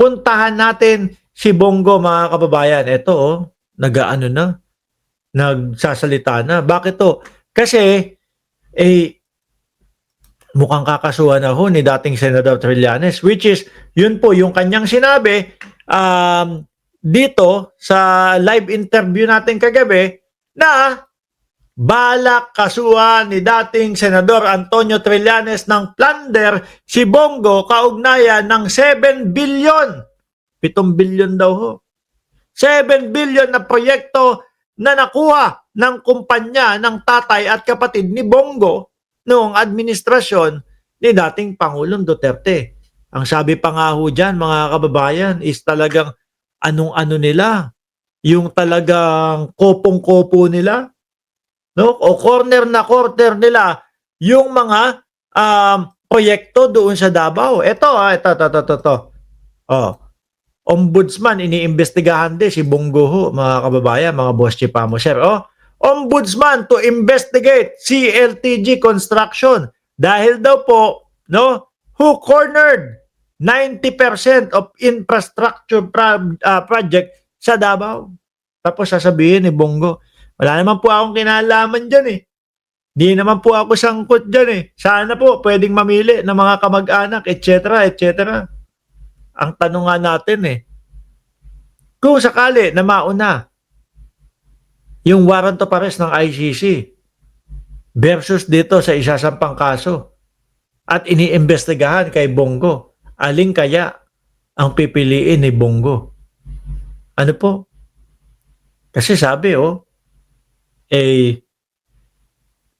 puntahan natin si Bongo, mga kababayan. Ito, oh, nag-ano na, nagsasalita na. Bakit to? Kasi, mukhang kakasuhan na ho ni dating Senador Trillanes, which is, yun po, yung kanyang sinabi, dito, sa live interview natin kagabi, na balak kasuhan ni dating Senador Antonio Trillanes ng plunder si Bongo kaugnayan ng 7 billion. 7 billion daw ho. 7 billion na proyekto na nakuha ng kumpanya ng tatay at kapatid ni Bongo noong administrasyon ni dating Pangulong Duterte. Ang sabi pa nga ho dyan, mga kababayan, is talagang anong-ano nila, yung talagang kopong-kopo nila, no? O corner na corner nila yung mga proyekto doon sa Davao. Ito. Oh, Ombudsman, iniimbestigahan din si Bongo ho, mga kababayan, mga boss chipamo, sir. Oh, Ombudsman to investigate CLTG construction dahil daw po, no, who cornered 90% of infrastructure project sa Davao. Tapos sasabihin ni Bongo, wala naman po akong kinalaman dyan eh. Di naman po ako sangkot dyan eh. Sana po pwedeng mamili ng mga kamag-anak, etc. etc. Ang tanong nga natin eh, kung sakali na mauna yung warrant of arrest ng ICC versus dito sa isasampang kaso at iniimbestigahan kay Bongo, aling kaya ang pipiliin ni Bongo? Ano po? Kasi sabi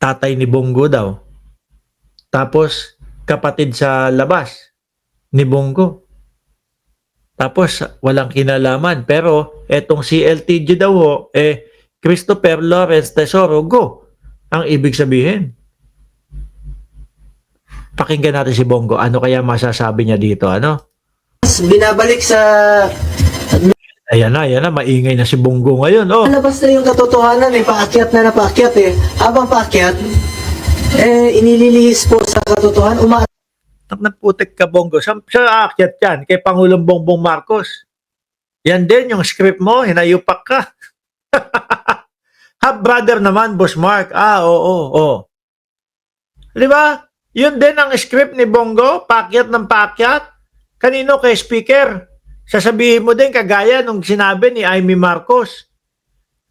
tatay ni Bongo daw. Tapos kapatid sa labas ni Bongo. Tapos walang kinalaman. Pero etong CLTG daw Christopher Lawrence Tesoro Go ang ibig sabihin. Pakinggan natin si Bongo. Ano kaya masasabi niya dito? Ano? Binabalik sa... Ayan na, maingay na si Bongo ngayon. Oh. Labas na yung katotohanan paakyat na napaakyat Habang paakyat, inililihis po sa katotohanan, Nagputik ka, Bongo. Sa aakyat yan, kay Pangulong Bongbong Marcos. Yan din yung script mo, hinayupak ka. Half-brother naman, Boss Mark. Oo. Di ba? Yun din ang script ni Bongo, paakyat ng paakyat. Kanino? Kay Speaker. Sasabihin mo din kagaya nung sinabi ni Amy Marcos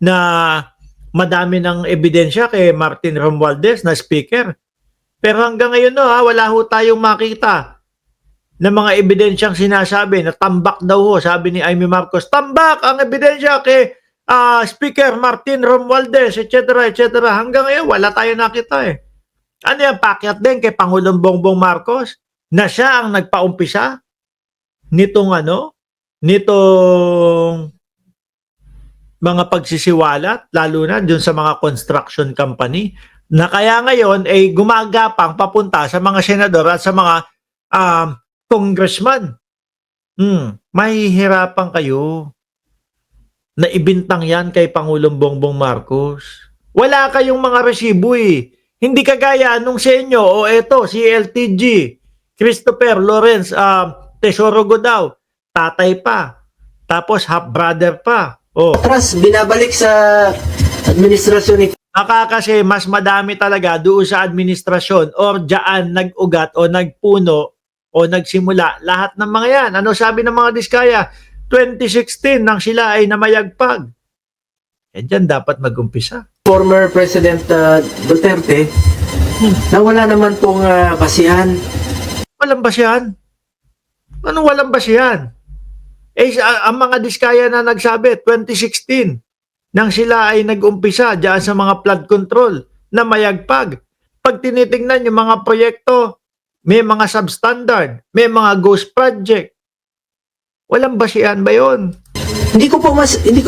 na madami ng ebidensya kay Martin Romualdez na speaker. Pero hanggang ngayon wala ho tayong makita na mga ebidensyang sinasabi na tambak daw ho, sabi ni Amy Marcos, tambak ang ebidensya kay Speaker Martin Romualdez, etc. etc. Hanggang ngayon wala tayong nakita eh. Ano yan, pakyat din kay Pangulong Bongbong Marcos na siya ang nagpaumpisa nitong mga pagsisiwalat, lalo na dun sa mga construction company, na kaya ngayon ay gumagapang papunta sa mga senador at sa mga congressman. Mahihirapan kayo na ibintang yan kay Pangulong Bongbong Marcos. Wala kayong mga resibo eh. Hindi kagaya nung sa inyo, si LTG, Christopher Lawrence Tesoro Go daw, tatay pa, tapos half-brother pa. Atras, binabalik sa administrasyon ni... Kasi mas madami talaga doon sa administrasyon or dyan nag-ugat o nagpuno o nagsimula lahat ng mga yan. Ano sabi ng mga Diskaya? 2016 nang sila ay namayagpag. Dyan dapat mag-umpisa. Former President Duterte na wala naman pong basihan. Walang basihan? Anong walang basihan? Ang mga Diskaya na nagsabi, 2016, nang sila ay nag-umpisa dyan sa mga flood control na mayagpag. Pag tinitingnan yung mga proyekto, may mga substandard, may mga ghost project. Walang basihan ba yun? Hindi ko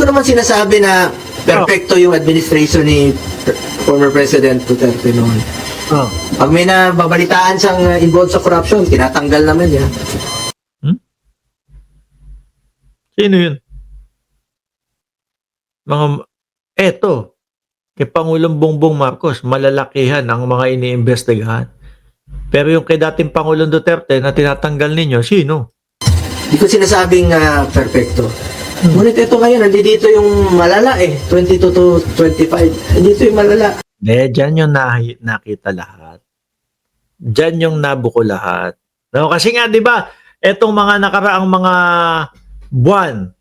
naman sinasabi na perfecto yung administration ni former President Duterte noon. Pag may nababalitaan siyang involved sa corruption, tinatanggal naman yan. Sino yun? Kay Pangulong Bongbong Marcos, malalakihan ang mga iniimbestigahan. Pero yung kay dating Pangulong Duterte na tinatanggal ninyo, sino? Hindi ko sinasabing perfecto. Ngunit ito ngayon, nandito yung malala eh. 22 to 25. Nandito yung malala. Dyan yung nakita lahat. Dyan yung nabuko lahat. No, kasi nga, di ba, etong mga nakaraang mga buwan,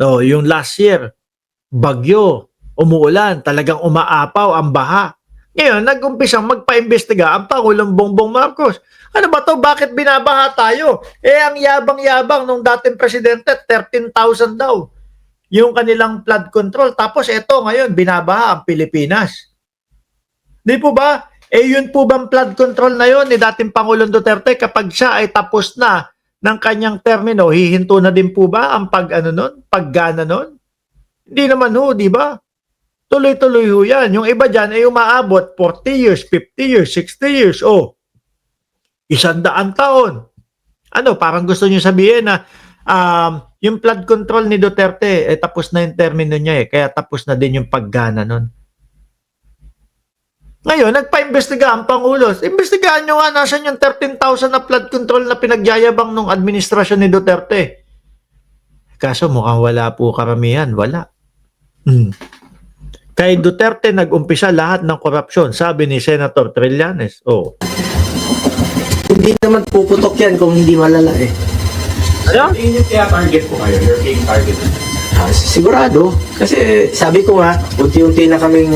no, yung last year, bagyo, umuulan, talagang umaapaw ang baha. Ngayon, nag-umpisang magpa-imbestiga ang Pangulong Bongbong Marcos. Ano ba to? Bakit binabaha tayo? Ang yabang-yabang nung dating presidente, 13,000 daw yung kanilang flood control. Tapos eto ngayon, binabaha ang Pilipinas. Di po ba? Yun po bang flood control na yun ni dating Pangulong Duterte kapag siya ay tapos na ng kanyang termino, hihinto na din po ba ang paggana nun? Hindi naman ho, di ba? Tuloy-tuloy ho yan. Yung iba dyan ay umaabot 40 years, 50 years, 60 years. 100 taon. Ano, parang gusto niyo sabihin na yung flood control ni Duterte, tapos na yung termino niya kaya tapos na din yung paggana nun. Ngayon, nagpa-imbestiga ang Pangulo. Imbestigahan nyo nga, nasan yung 13,000 na flood control na pinagyayabang nung administrasyon ni Duterte. Kaso mukhang wala po karamihan. Wala. Kay Duterte nag-umpisa lahat ng korupsyon, sabi ni Senator Trillanes. Hindi naman puputok yan kung hindi malala eh. Ano? Yung kaya target po kayo? You're being targeted. Sigurado. Kasi sabi ko nga, unti-unti na kaming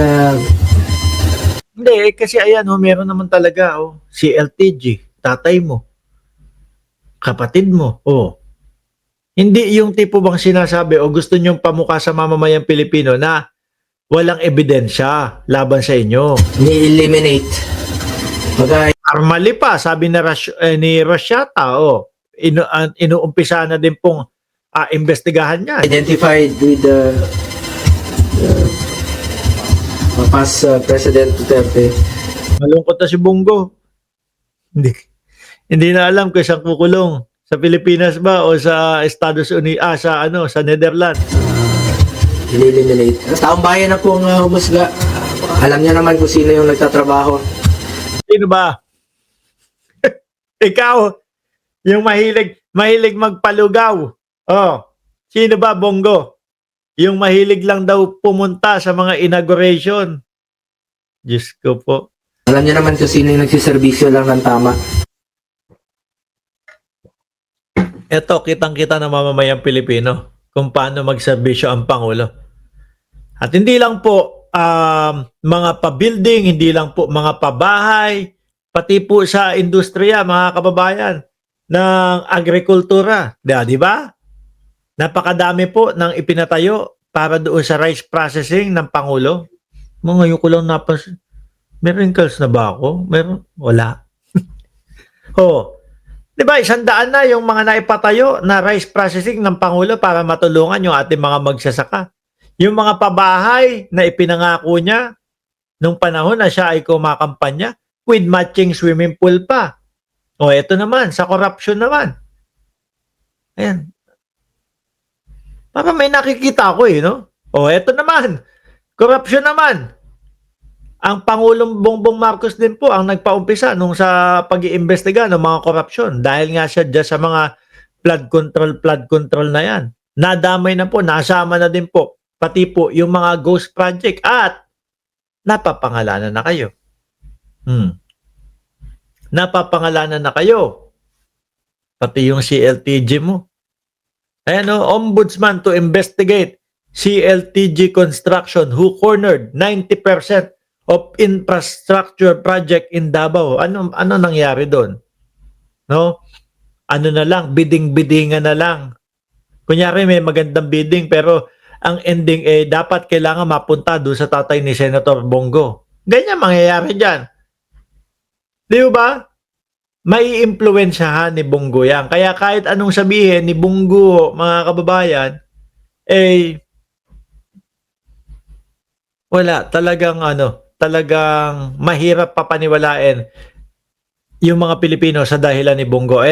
Hindi, kasi ayan, meron naman talaga, si LTG, tatay mo, kapatid mo, Hindi yung tipo bang sinasabi, gusto nyong pamukha sa mamamayang Pilipino na walang ebidensya laban sa inyo. ni-eliminate. Armali pa, sabi ni Rashata, inuumpisa na din pong investigahan niya. Identified with the past President Duterte. Malungkot na si Bongo. Hindi na alam kung saan kukulong. Sa Pilipinas ba o sa Estados Unidos, sa Netherlands. Eliminate. Taong bayan na pong humusga. Alam niya naman kung sino yung nagtatrabaho. Sino ba? Ikaw, yung mahilig magpalugaw. Sino ba, Bongo? Yung mahilig lang daw pumunta sa mga inauguration. Diyos ko po. Alam niya naman kung sino yung nagsiservisyo lang ng tama. Eto, kitang-kita ng mamamayang Pilipino kung paano magserbisyo ang Pangulo. At hindi lang po mga pa-building, hindi lang po mga pabahay, pati po sa industriya, mga kababayan, ng agrikultura. Di ba? Napakadami po ng ipinatayo para doon sa rice processing ng Pangulo. Ngayon ko lang napansin. May wrinkles na ba ako? Meron? Wala. Di ba, 100 na yung mga naipatayo na rice processing ng Pangulo para matulungan yung ating mga magsasaka. Yung mga pabahay na ipinangako niya nung panahon na siya ay kumakampanya with matching swimming pool pa. Ito naman, sa corruption naman. Ayan. Para may nakikita ko no? Ito naman, corruption naman. Ang Pangulong Bongbong Marcos din po ang nagpaumpisa nung sa pag-iimbestiga ng mga korupsyon dahil nga siya dyan sa mga flood control na yan. Nadamay na po, nasama na din po, pati po yung mga ghost project at napapangalanan na kayo. Napapangalanan na kayo. Pati yung CLTG mo. Ayan Ombudsman to investigate CLTG construction who cornered 90% of infrastructure project in Davao. Ano nangyari doon? No? Ano na lang, bidding-biddingan na lang. Kunyari may magandang bidding pero ang ending dapat kailangan mapunta doon sa tatay ni Senator Bongo. Ganyan mangyayari diyan. Di ba? May impluwensyahan ni Bongo yan. Kaya kahit anong sabihin ni Bongo, mga kababayan, wala. Talagang mahirap papaniwalain yung mga Pilipino sa dahilan ni Bongo.